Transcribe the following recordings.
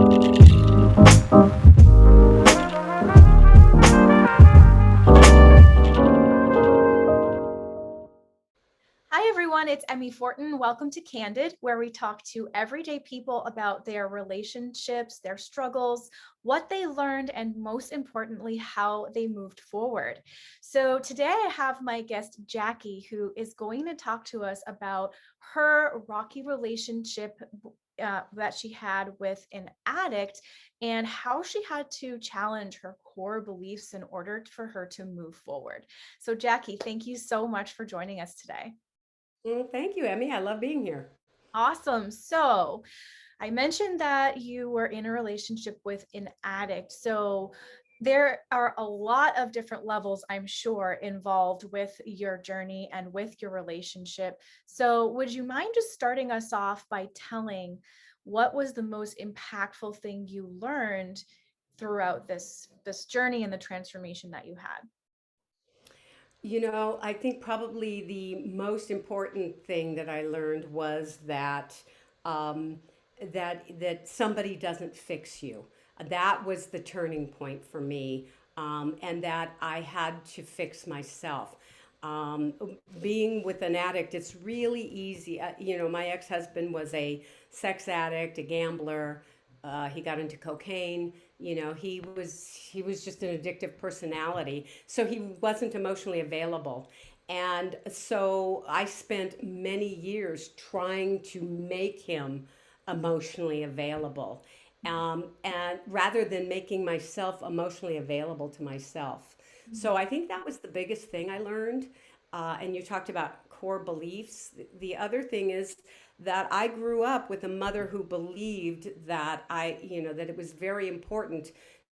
Hi, everyone. It's Emmi Fortin. Welcome to Candid, where we talk to everyday people about their relationships, their struggles, what they learned, and most importantly, how they moved forward. So today I have my guest, Jacquie, who is going to talk to us about her rocky relationship that she had with an addict and how she had to challenge her core beliefs in order for her to move forward. So, Jacquie, thank you so much for joining us today. Well, thank you, Emmy. I love being here. Awesome. So I mentioned that you were in a relationship with an addict. So there are a lot of different levels, I'm sure, involved with your journey and with your relationship. So would you mind just starting us off by telling what was the most impactful thing you learned throughout this journey and the transformation that you had? I think probably the most important thing that I learned was um, that somebody doesn't fix you. That was the turning point for me, and that I had to fix myself. Um, Being with an addict, it's really easy. My ex-husband was a sex addict, a gambler. He got into cocaine. He was just an addictive personality. So he wasn't emotionally available. And so I spent many years trying to make him emotionally available. And rather than making myself emotionally available to myself. So I think that was the biggest thing I learned. And you talked about core beliefs. The other thing is that I grew up with a mother who believed that that it was very important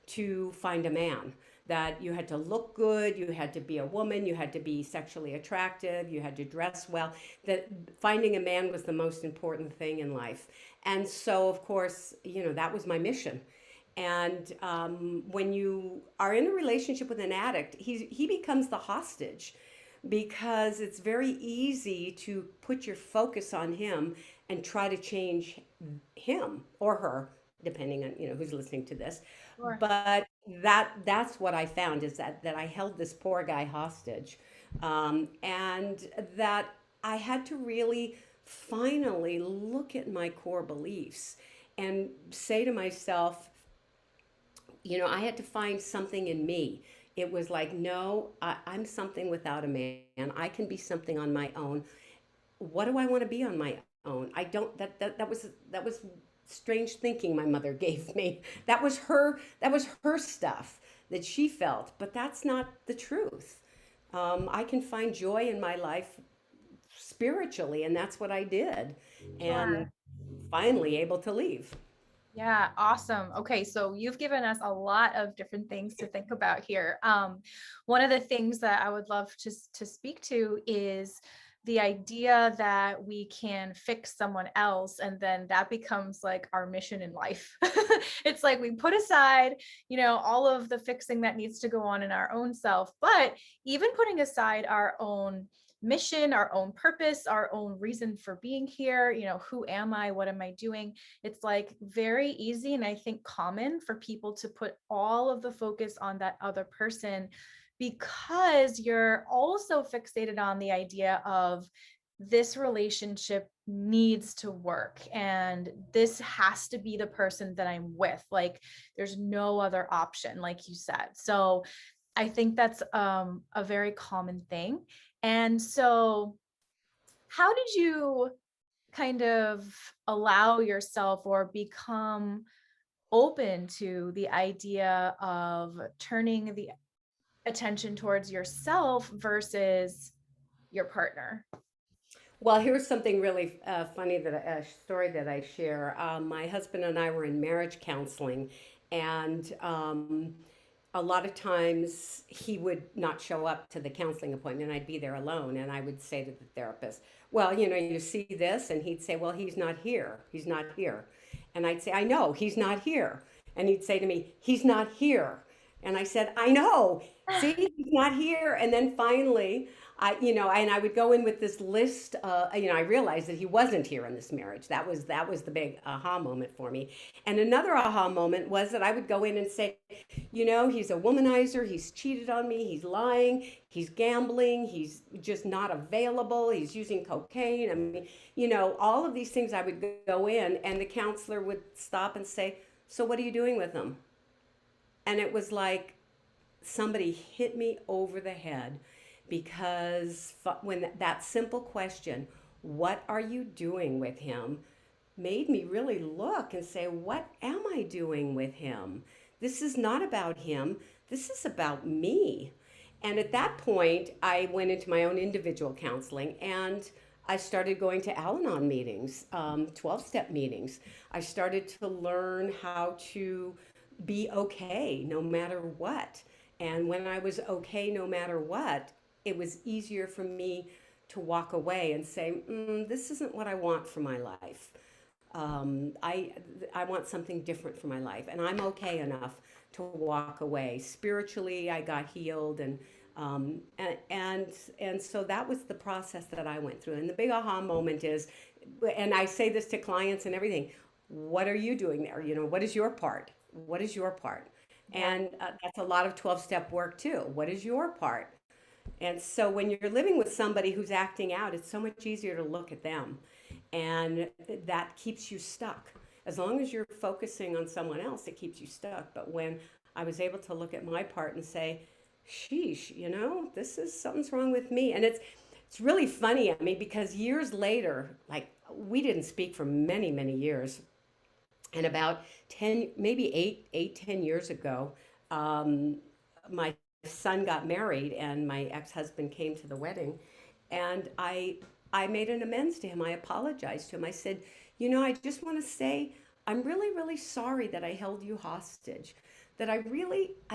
to find a man, that you had to look good, you had to be a woman, you had to be sexually attractive, you had to dress well, that finding a man was the most important thing in life. And so, of course, that was my mission. And when you are in a relationship with an addict, he becomes the hostage because it's very easy to put your focus on him and try to change him or her, depending on who's listening to this. Sure. But that's what I found is that I held this poor guy hostage, and that I had to really finally look at my core beliefs and say to myself, I had to find something in me. It was like, no, I'm something without a man. I can be something on my own. What do I want to be on my own? I don't. That was strange thinking my mother gave me. That was her stuff that she felt, but that's not the truth. I can find joy in my life spiritually, and that's what I did, and Sure. finally able to leave. Yeah, awesome. Okay, so you've given us a lot of different things to think about here. One of the things that I would love to speak to is the idea that we can fix someone else and then that becomes like our mission in life. It's like we put aside, all of the fixing that needs to go on in our own self, but even putting aside our own mission, our own purpose, our own reason for being here, who am I? What am I doing? It's like very easy and I think common for people to put all of the focus on that other person because you're also fixated on the idea of this relationship needs to work and this has to be the person that I'm with. Like there's no other option, like you said. So I think that's a very common thing. And so, how did you kind of allow yourself or become open to the idea of turning the attention towards yourself versus your partner? Well, here's something really funny a story that I share. My husband and I were in marriage counseling, and a lot of times he would not show up to the counseling appointment. I'd be there alone, and I would say to the therapist, "Well, you see this," and he'd say, "Well, he's not here. He's not here," and I'd say, "I know he's not here," and he'd say to me, "He's not here." And I said, I know. See, he's not here. And then finally, and I would go in with this list. I realized that he wasn't here in this marriage. That was the big aha moment for me. And another aha moment was that I would go in and say, he's a womanizer. He's cheated on me. He's lying. He's gambling. He's just not available. He's using cocaine. I mean, all of these things I would go in, and the counselor would stop and say, so what are you doing with him? And it was like somebody hit me over the head because when that simple question, what are you doing with him, made me really look and say, what am I doing with him? This is not about him. This is about me. And at that point, I went into my own individual counseling and I started going to Al Anon meetings, 12 step meetings. I started to learn how to be okay no matter what. And when I was okay no matter what, it was easier for me to walk away and say, this isn't what I want for my life. I want something different for my life, and I'm okay enough to walk away. Spiritually, I got healed, and so that was the process that I went through. And the big aha moment is, and I say this to clients and everything: what are you doing there? What is your part? What is your part? Yeah. And that's a lot of 12-step work too. What is your part? And so when you're living with somebody who's acting out, it's so much easier to look at them. And that keeps you stuck. As long as you're focusing on someone else, it keeps you stuck. But when I was able to look at my part and say, sheesh, this is something's wrong with me. And it's really funny, I mean, because years later, like we didn't speak for many, many years. And about 10, maybe 10 years ago, my son got married and my ex-husband came to the wedding, and I made an amends to him. I apologized to him. I said, I just want to say I'm really, really sorry that I held you hostage. That I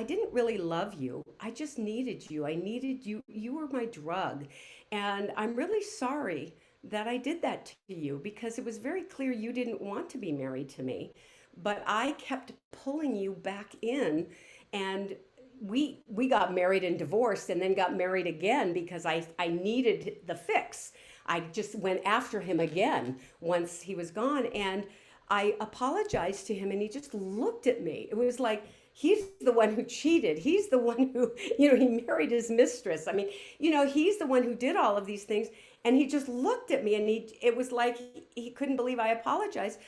didn't really love you. I just needed you. I needed you. You were my drug. And I'm really sorry that I did that to you because it was very clear you didn't want to be married to me. But I kept pulling you back in, and we got married and divorced and then got married again because I needed the fix. I just went after him again once he was gone, and I apologized to him and he just looked at me. It was like he's the one who cheated. He's the one who, he married his mistress. I mean, he's the one who did all of these things, and he just looked at me and it was like he couldn't believe I apologized.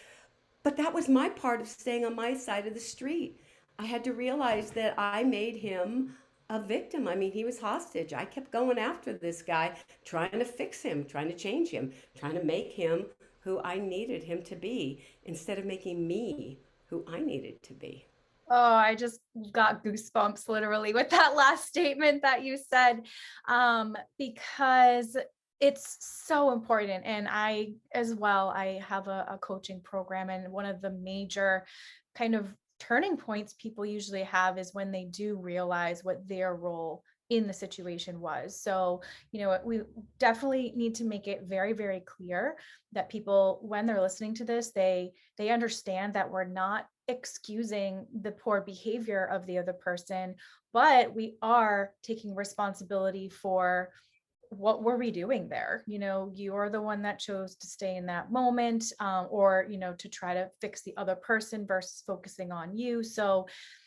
But that was my part of staying on my side of the street. I had to realize that I made him a victim. I mean, he was hostage. I kept going after this guy, trying to fix him, trying to change him, trying to make him who I needed him to be instead of making me who I needed to be. Oh, I just got goosebumps literally with that last statement that you said, because it's so important. And I, as well, I have a coaching program, and one of the major kind of turning points people usually have is when they do realize what their role in the situation was. So, we definitely need to make it very, very clear that people, when they're listening to this, they understand that we're not excusing the poor behavior of the other person, but we are taking responsibility for what were we doing there. You're the one that chose to stay in that moment, or to try to fix the other person versus focusing on you. So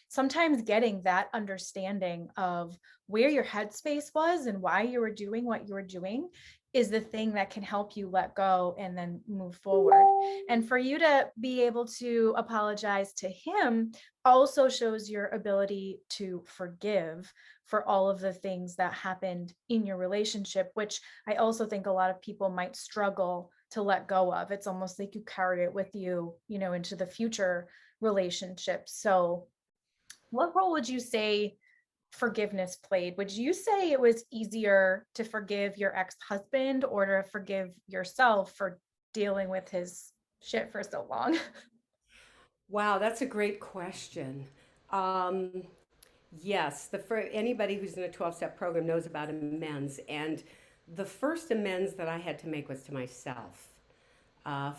sometimes getting that understanding of where your headspace was and why you were doing what you were doing is the thing that can help you let go and then move forward. And for you to be able to apologize to him also shows your ability to forgive for all of the things that happened in your relationship, which I also think a lot of people might struggle to let go of. It's almost like you carry it with you, into the future relationships. So what role would you say forgiveness played? Would you say it was easier to forgive your ex-husband or to forgive yourself for dealing with his shit for so long? Wow, that's a great question. Um, yes, for anybody who's in a 12-step program knows about amends, and the first amends that I had to make was to myself,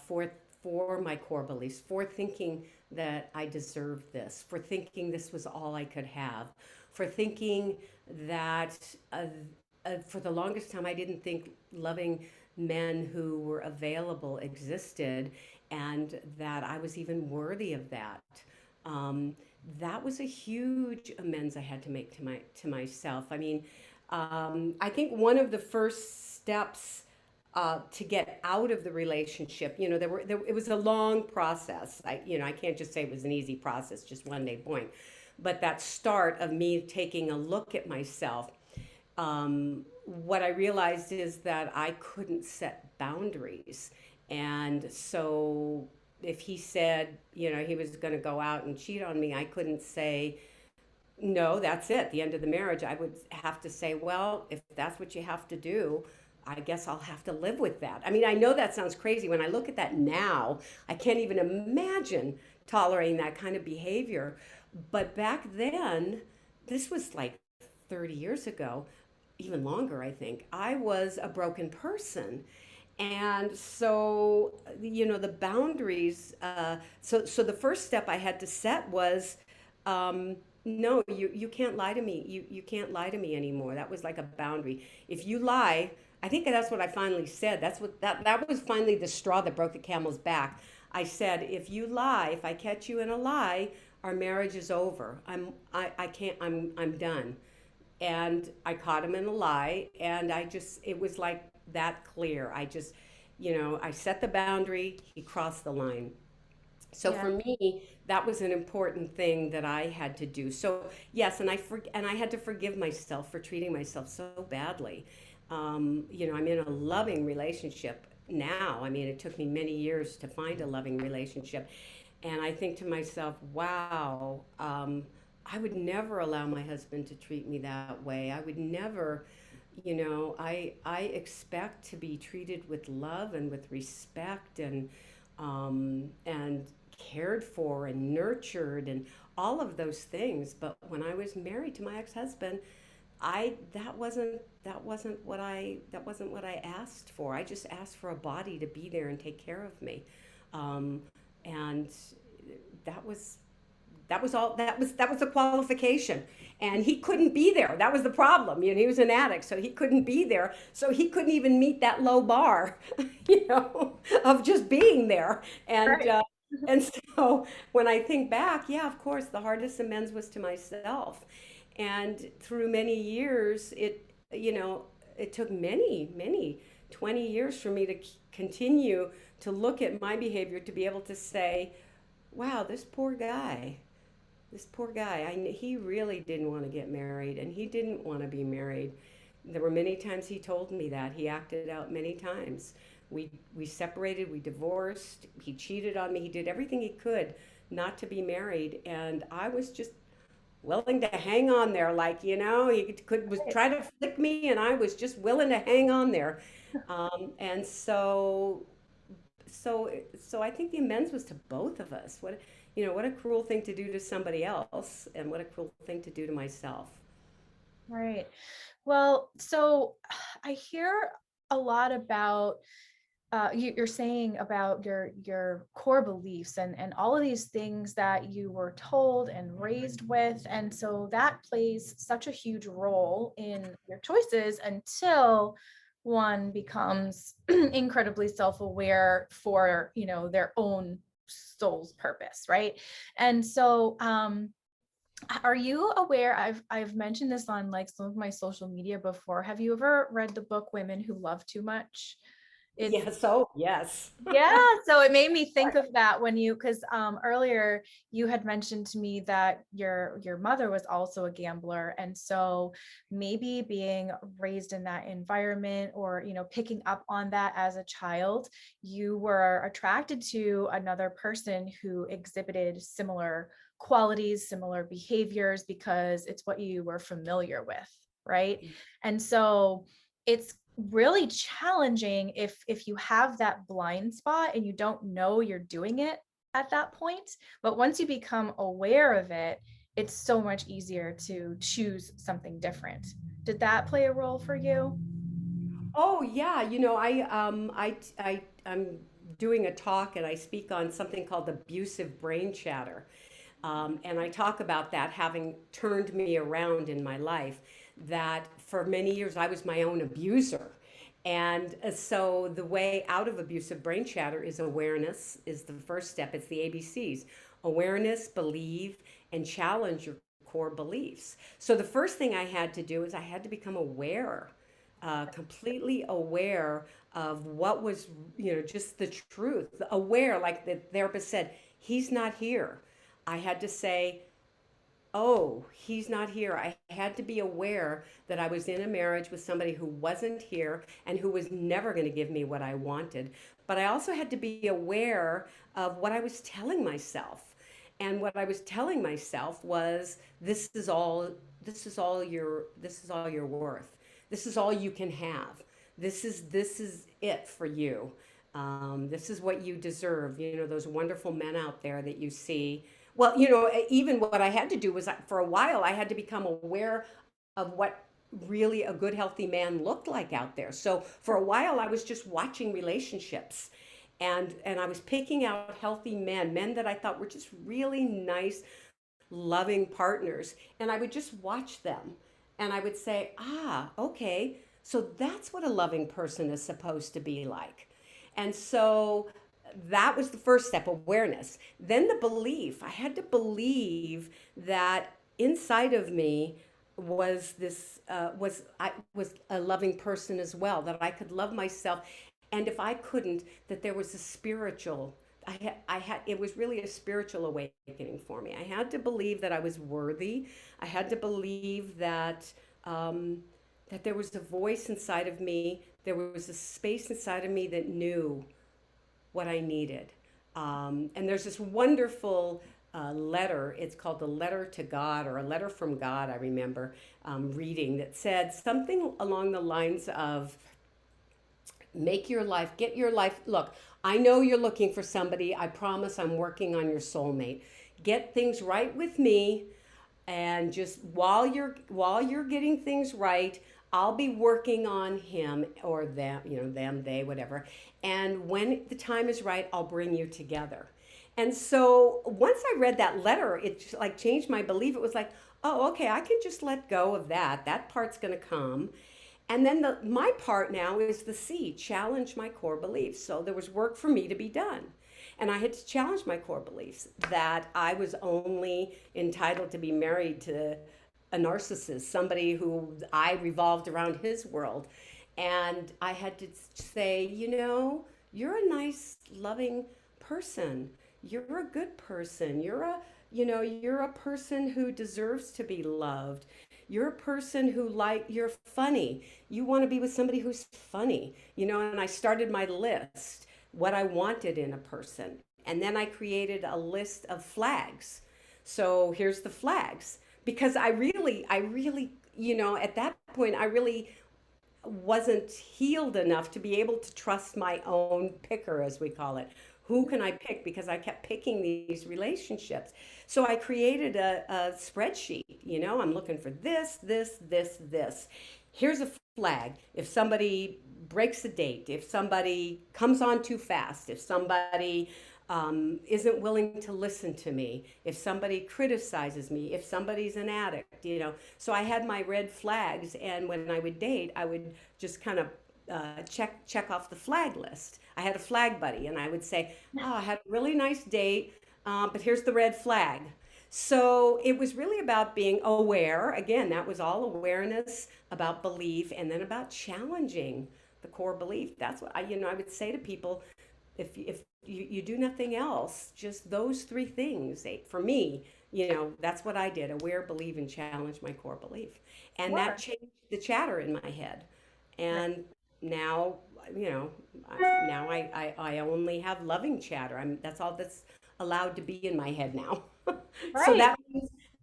for for my core beliefs, for thinking that I deserved this, for thinking this was all I could have, for thinking that for the longest time I didn't think loving men who were available existed and that I was even worthy of that. Um, that was a huge amends I had to make to myself. I mean, I think one of the first steps to get out of the relationship, it was a long process. I can't just say it was an easy process, just one day point. But that start of me taking a look at myself, what I realized is that I couldn't set boundaries. And so if he said, he was going to go out and cheat on me, I couldn't say, no, that's it, the end of the marriage. I would have to say, well, if that's what you have to do, I guess I'll have to live with that. I mean, I know that sounds crazy. When I look at that now, I can't even imagine tolerating that kind of behavior. But back then, this was like 30 years ago, even longer, I think. I was a broken person. And so, the boundaries, so the first step I had to set was, no, you can't lie to me. You can't lie to me anymore. That was like a boundary. If you lie, I think that's what I finally said. That was finally the straw that broke the camel's back. I said, if you lie, if I catch you in a lie, our marriage is over. I can't, I'm done. And I caught him in a lie, and it was like that clear. I set the boundary, he crossed the line. So Yeah. for me, that was an important thing that I had to do. So yes, and I had to forgive myself for treating myself so badly. I'm in a loving relationship now. I mean, it took me many years to find a loving relationship, and I think to myself, wow, I would never allow my husband to treat me that way. I would never, I expect to be treated with love and with respect and cared for and nurtured and all of those things. But when I was married to my ex-husband, I that wasn't what I asked for. I just asked for a body to be there and take care of me, um, and that was that was a qualification. And he couldn't be there. That was the problem. He was an addict, so he couldn't be there. So he couldn't even meet that low bar, of just being there. And Right. and so when I think back, yeah, of course, the hardest amends was to myself. And through many years, it took many 20 years for me to continue to look at my behavior to be able to say, wow, this poor guy, he really didn't want to get married and he didn't want to be married. There were many times he told me that. He acted out many times. We separated, we divorced, he cheated on me, he did everything he could not to be married. And I was just willing to hang on there, like, he was Right. try to flick me and I was just willing to hang on there. And so I think the amends was to both of us. What a cruel thing to do to somebody else, and what a cruel thing to do to myself. Right. Well, so I hear a lot about you're saying about your core beliefs and all of these things that you were told and raised with, and so that plays such a huge role in your choices until one becomes incredibly self-aware for their own soul's purpose, right? And so are you aware, I've mentioned this on like some of my social media before, have you ever read the book Women Who Love Too Much? It's Yes, oh, yes. Yeah, so it made me think of that when because earlier you had mentioned to me that your mother was also a gambler, and so maybe being raised in that environment or picking up on that as a child, you were attracted to another person who exhibited similar qualities, similar behaviors because it's what you were familiar with, right? And so it's really challenging if you have that blind spot and you don't know you're doing it at that point. But once you become aware of it, it's so much easier to choose something different. Did that play a role for you? Oh yeah, I'm doing a talk and I speak on something called abusive brain chatter. And I talk about that having turned me around in my life, that for many years I was my own abuser. And so the way out of abusive brain chatter is awareness, is the first step. It's the ABCs: awareness, believe, and challenge your core beliefs. So the first thing I had to do is I had to become aware, completely aware of what was, just the truth. Aware, like the therapist said, he's not here. I had to say, oh, he's not here. I had to be aware that I was in a marriage with somebody who wasn't here and who was never going to give me what I wanted. But I also had to be aware of what I was telling myself. And what I was telling myself was, this is all you're worth. This is all you can have. This is it for you. This is what you deserve. Those wonderful men out there that you see. Well, even what I had to do was, for a while, I had to become aware of what really a good, healthy man looked like out there. So for a while, I was just watching relationships, and I was picking out healthy men that I thought were just really nice, loving partners. And I would just watch them, and I would say, okay, so that's what a loving person is supposed to be like. And so that was the first step, awareness. Then the belief. I had to believe that inside of me was this was a loving person as well, that I could love myself, and if I couldn't, that there was a spiritual. I had it was really a spiritual awakening for me. I had to believe that I was worthy. I had to believe that there was a voice inside of me. There was a space inside of me that knew what I needed. And there's this wonderful letter. It's called the Letter to God, or a letter from God, I remember reading, that said something along the lines of, get your life. Look, I know you're looking for somebody. I promise I'm working on your soulmate. Get things right with me, and just while you're getting things right, I'll be working on him or them, them, they, whatever. And when the time is right, I'll bring you together. And so once I read that letter, it just like changed my belief. It was like, oh, okay, I can just let go of that. That part's going to come. And then my part now is the C, challenge my core beliefs. So there was work for me to be done. And I had to challenge my core beliefs that I was only entitled to be married to a narcissist, somebody who I revolved around his world. And I had to say, you're a nice, loving person. You're a good person. You're a person who deserves to be loved. You're a person you're funny. You want to be with somebody who's funny, and I started my list, what I wanted in a person. And then I created a list of flags. So here's the flags, because I really, at that point, I really wasn't healed enough to be able to trust my own picker, as we call it. Who can I pick? Because I kept picking these relationships. So I created a spreadsheet. I'm looking for this. Here's a flag. If somebody breaks a date, if somebody comes on too fast, if somebody isn't willing to listen to me, if somebody criticizes me, if somebody's an addict. So I had my red flags, and when I would date, I would just kind of check off the flag list. I had a flag buddy, and I would say, "Oh, I had a really nice date, but here's the red flag." So it was really about being aware. Again, that was all awareness, about belief, and then about challenging the core belief. That's what I would say to people: if you do nothing else, just those three things. For me, that's what I did: aware, believe, and challenge my core belief, and that Sure. changed the chatter in my head. And now, you know, now I only have loving chatter. That's all that's allowed to be in my head now. So Right.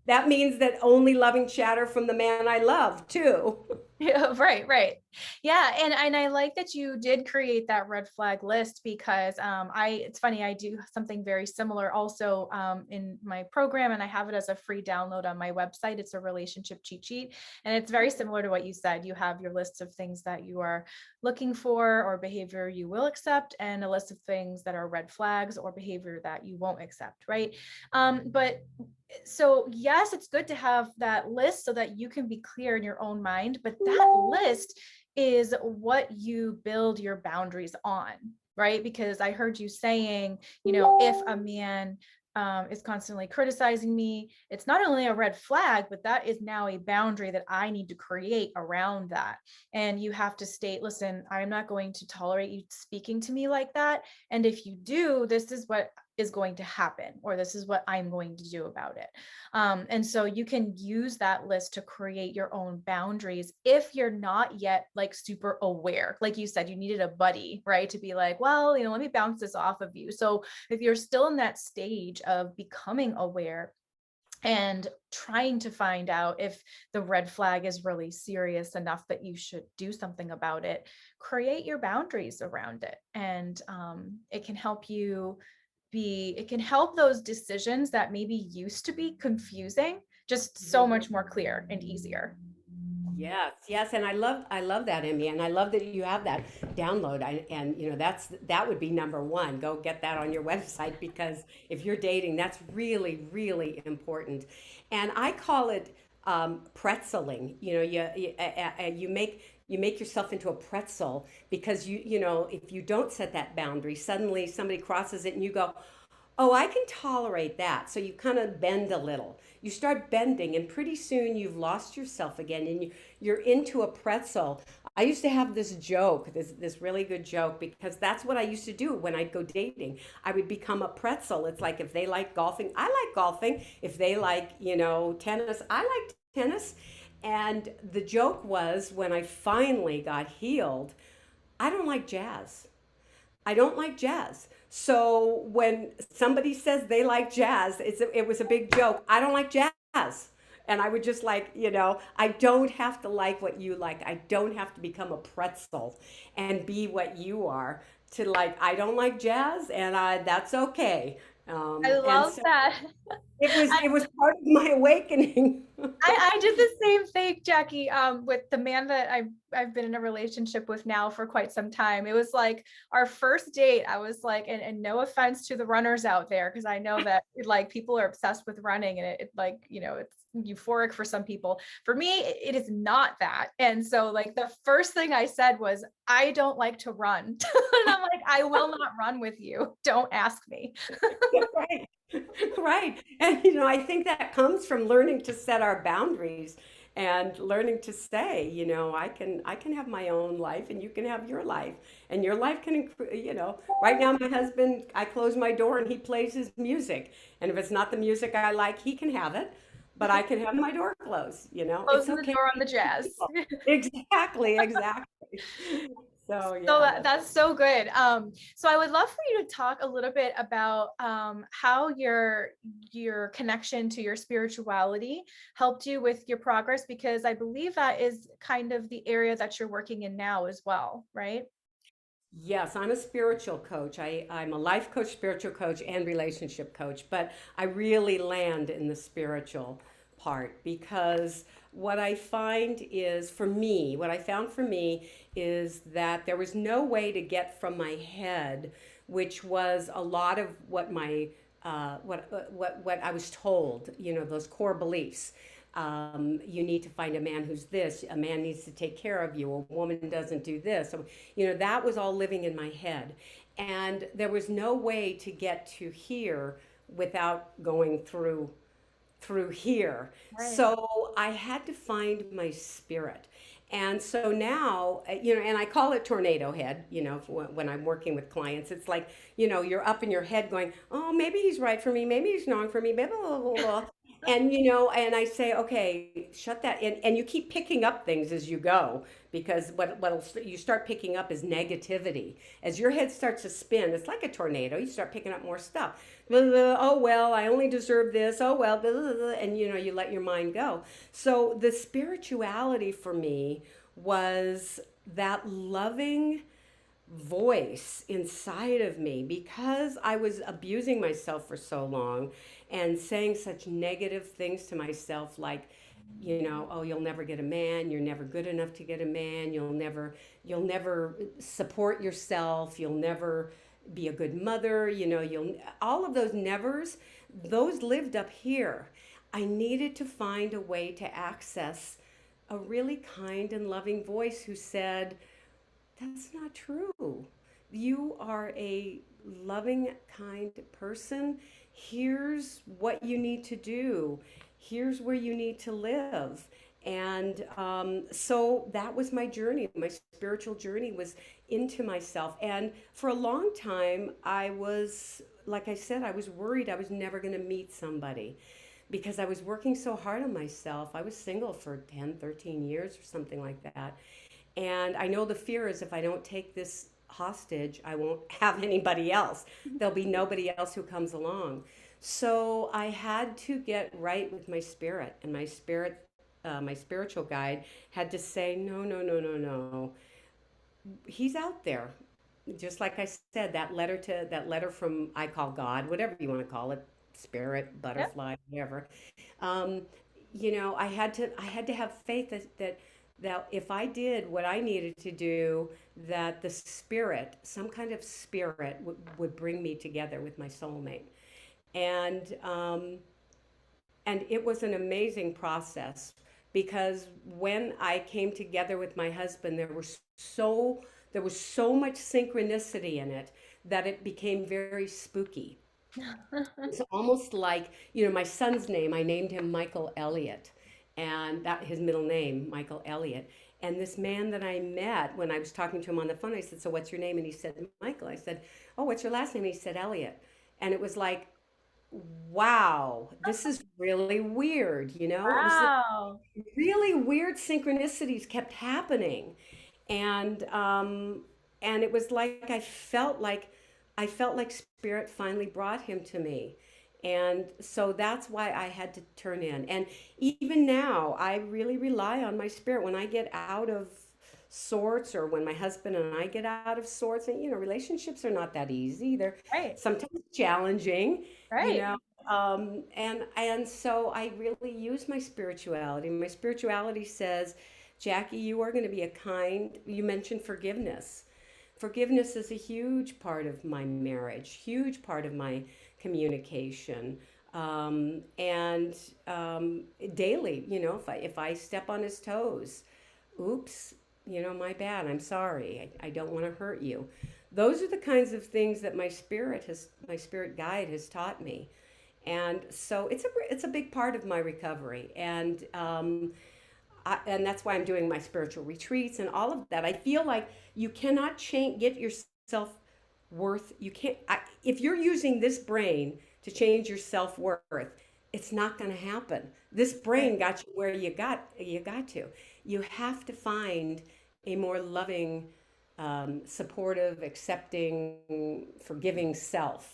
that means that only loving chatter from the man I love too. Yeah, right, right. Yeah, and I like that you did create that red flag list because I it's funny, I do something very similar also in my program, and I have it as a free download on my website. It's a relationship cheat sheet, and it's very similar to what you said. You have your list of things that you are looking for or behavior you will accept, and a list of things that are red flags or behavior that you won't accept, right? But so yes, it's good to have that list so that you can be clear in your own mind, but that list is what you build your boundaries on, right? Because I heard you saying, if a man is constantly criticizing me, it's not only a red flag, but that is now a boundary that I need to create around that. And you have to state, listen, I'm not going to tolerate you speaking to me like that. And if you do, this is what is going to happen, or this is what I'm going to do about it. And so you can use that list to create your own boundaries if you're not yet like super aware. Like you said, you needed a buddy, right? To be like, well, let me bounce this off of you. So if you're still in that stage of becoming aware, and trying to find out if the red flag is really serious enough that you should do something about it, create your boundaries around it. And it can help you it can help those decisions that maybe used to be confusing just so much more clear and easier. Yes, yes, and I love that, Emmy, and I love that you have that download. And that would be number one. Go get that on your website because if you're dating, that's really, really important. And I call it pretzeling. You make yourself into a pretzel because if you don't set that boundary, suddenly somebody crosses it and you go, oh, I can tolerate that. So you kind of bend a little. You start bending, and pretty soon you've lost yourself again, and you're into a pretzel. I used to have this joke, this really good joke, because that's what I used to do when I'd go dating. I would become a pretzel. It's like if they like golfing, I like golfing. If they like, tennis, I like tennis. And the joke was when I finally got healed, I don't like jazz. I don't like jazz. So when somebody says they like jazz, it was a big joke. I don't like jazz. And I would just like, I don't have to like what you like. I don't have to become a pretzel and be what you are to like, I don't like jazz and that's okay. I And love so that. it was part of my awakening. I did the same thing, Jackie, with the man that I've been in a relationship with now for quite some time. It was like our first date. I was like, and no offense to the runners out there, because I know that like people are obsessed with running, and it like, it's euphoric for some people. For me, it is not that. And so like the first thing I said was, I don't like to run. And I'm like, I will not run with you. Don't ask me. Right. Right. And I think that comes from learning to set our boundaries and learning to say, I can have my own life and you can have your life. And your life can, right now my husband, I close my door and he plays his music. And if it's not the music I like, he can have it, but I can have my door closed. It's Closing the okay. door on the jazz. Exactly, exactly. So So yeah, that's that's so good. So I would love for you to talk a little bit about how your connection to your spirituality helped you with your progress, because I believe that is kind of the area that you're working in now as well, right? Yes, I'm a spiritual coach. I'm a life coach, spiritual coach, and relationship coach, but I really land in the spiritual part because what I found for me is that there was no way to get from my head, which was a lot of what I was told, those core beliefs. You need to find a man who's this, a man needs to take care of you, a woman doesn't do this. So, that was all living in my head. And there was no way to get to here without going through here. Right. So I had to find my spirit. And so now, and I call it tornado head, when I'm working with clients. It's like, you're up in your head going, oh, maybe he's right for me, maybe he's wrong for me, blah, blah, blah, blah. And, and I say, okay, shut that. And you keep picking up things as you go because what you start picking up is negativity. As your head starts to spin, it's like a tornado. You start picking up more stuff. Blah, blah, blah, oh, well, I only deserve this. Oh, well, blah, blah, blah, and, you let your mind go. So the spirituality for me was that loving voice inside of me, because I was abusing myself for so long and saying such negative things to myself, like, oh, you'll never get a man, you're never good enough to get a man, you'll never support yourself, you'll never be a good mother, you'll all of those nevers, those lived up here. I needed to find a way to access a really kind and loving voice who said, that's not true. You are a loving, kind person. Here's what you need to do. Here's where you need to live. And so that was my journey. My spiritual journey was into myself. And for a long time, I was, like I said, I was worried I was never going to meet somebody because I was working so hard on myself. I was single for 10, 13 years or something like that. And I know the fear is if I don't take this hostage, I won't have anybody else. There'll be nobody else who comes along. So I had to get right with my spirit, and my spiritual guide had to say, no, no, no, no, no. He's out there. Just like I said, that letter from, I call God, whatever you want to call it, spirit, Yep. butterfly, whatever. Um, I had to have faith that if I did what I needed to do, that the spirit, some kind of spirit, would bring me together with my soulmate. And and it was an amazing process, because when I came together with my husband, there was so much synchronicity in it that it became very spooky. It's almost like, my son's name, I named him Michael Elliott, and that his middle name, Michael Elliott. And this man that I met, when I was talking to him on the phone, I said, "So what's your name?" And he said, "Michael." I said, "Oh, what's your last name?" And he said, "Elliott." And it was like, wow, this is really weird, It was Wow. really weird synchronicities kept happening, and it was like I felt like spirit finally brought him to me, and so that's why I had to turn in. And even now I really rely on my spirit when I get out of sorts, or when my husband and I get out of sorts. And relationships are not that easy, they're Right. sometimes challenging, you Right. know and so I really use my spirituality. My spirituality says, Jackie, you are going to be a kind, you mentioned forgiveness. Forgiveness is a huge part of my marriage, huge part of my communication. And daily, if I step on his toes, oops, my bad, I'm sorry, I don't want to hurt you. Those are the kinds of things that my spirit guide has taught me. And so it's a big part of my recovery. And that's why I'm doing my spiritual retreats and all of that. I feel like you cannot get yourself worth. You can't, if you're using this brain to change your self worth, it's not going to happen. This Right. brain got you where you got to. You have to find a more loving, supportive, accepting, forgiving self.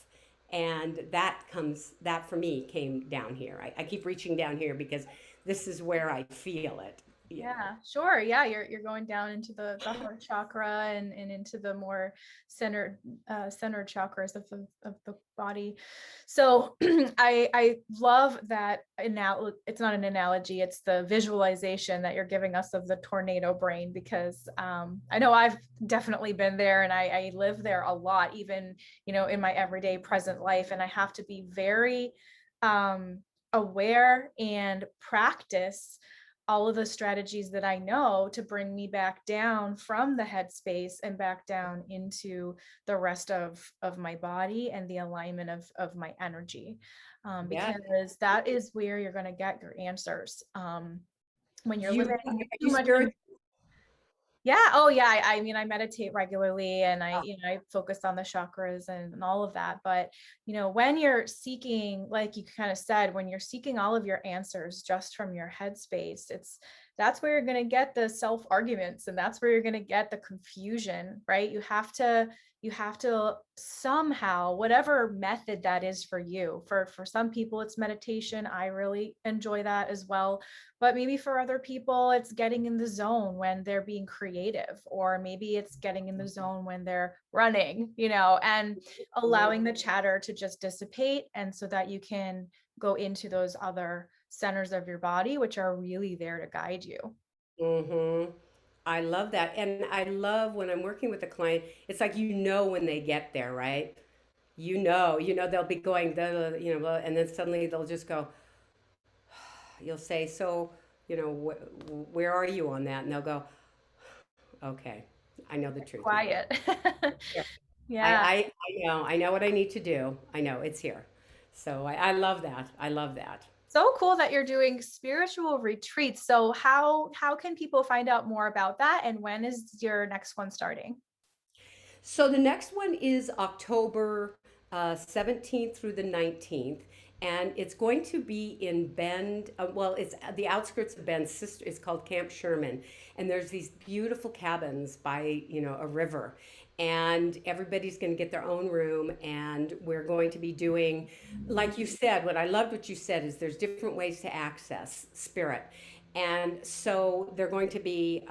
And that for me came down here. I keep reaching down here because this is where I feel it. Yeah, sure. Yeah, you're going down into the heart chakra and into the more centered centered chakras of the body. So I love that it's not an analogy, it's the visualization that you're giving us of the tornado brain, because I know I've definitely been there, and I live there a lot, even in my everyday present life, and I have to be very aware and practice all of the strategies that I know to bring me back down from the headspace and back down into the rest of my body and the alignment of my energy, Yeah. because that is where you're going to get your answers. When you're living Are too you much spiritual? in. Yeah. Oh, yeah. I mean, I meditate regularly, and I focus on the chakras and all of that. But, when you're seeking, like you kind of said, when you're seeking all of your answers just from your headspace, that's where you're going to get the self arguments, and that's where you're going to get the confusion, right? You have to you have to somehow, whatever method that is for you, for some people it's meditation. I really enjoy that as well. But maybe for other people, it's getting in the zone when they're being creative, or maybe it's getting in the zone when they're running, and allowing the chatter to just dissipate. And so that you can go into those other centers of your body, which are really there to guide you. Mm-hmm. I love that. And I love when I'm working with a client, it's like when they get there, right? They'll be going, and then suddenly they'll just go, you'll say, so, where are you on that? And they'll go, okay, I know the truth now. Quiet. Here. Yeah. I know what I need to do. I know it's here. So I love that. I love that. So cool that you're doing spiritual retreats. So how can people find out more about that, and when is your next one starting? So the next one is October 17th through the 19th. And it's going to be in Bend. Well, it's at the outskirts of Bend. Sister, it's called Camp Sherman, and there's these beautiful cabins by a river, and everybody's going to get their own room. And we're going to be doing, like you said, what I loved what you said is there's different ways to access spirit, and so they're going to be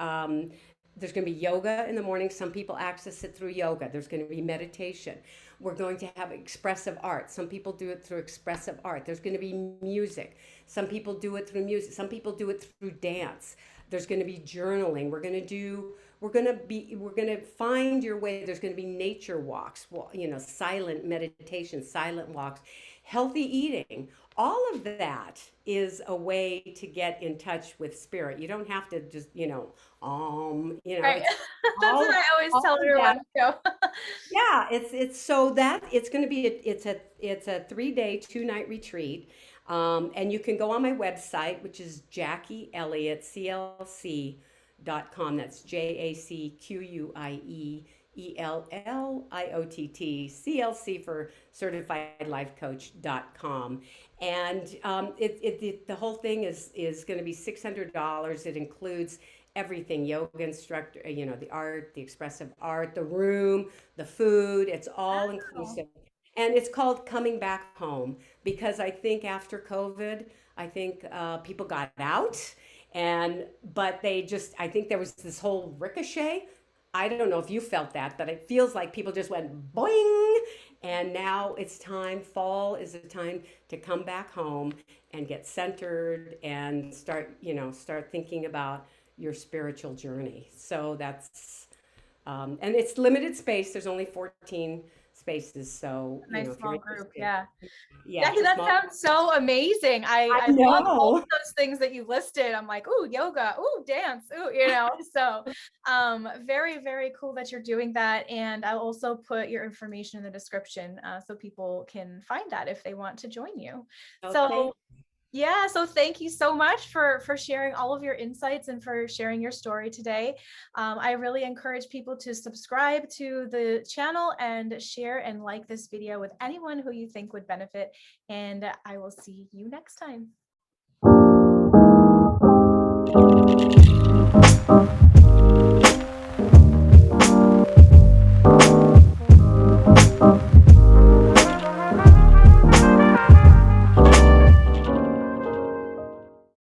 there's going to be yoga in the morning. Some people access it through yoga. There's going to be meditation. We're going to have expressive art. Some people do it through expressive art. There's going to be music. Some people do it through music. Some people do it through dance. There's going to be journaling. We're going to find your way. There's going to be nature walks, well, silent meditation, silent walks, healthy eating. All of that is a way to get in touch with spirit. You don't have to just, Right. it's That's all what I always all tell of everyone that. too. Yeah, it's so that it's going to be it's a 3-day 2-night retreat. And you can go on my website, which is Jackie Elliott CLC.com. That's JACQUIEELLIOTT CLC for certified life coach.com. And the whole thing is going to be $600. It includes everything: yoga instructor, the art, the expressive art, the room, the food. It's all Wow. inclusive. And it's called Coming Back Home because I think after COVID, I think people got out, but I think there was this whole ricochet. I don't know if you felt that, but it feels like people just went boing. And now it's time, fall is the time to come back home and get centered and start thinking about your spiritual journey. So and it's limited space. There's only 14 spaces. So, A nice if you're small group. interested, Yeah. yeah, Jackie, it's a that small, sounds so amazing. I I I love both know. of those things that you listed. I'm like, ooh, yoga, ooh, dance, ooh, So, very, very cool that you're doing that. And I'll also put your information in the description, so people can find that if they want to join you. Oh, So, thank yeah, so thank you so much for sharing all of your insights and for sharing your story today. I really encourage people to subscribe to the channel and share and like this video with anyone who you think would benefit. And I will see you next time.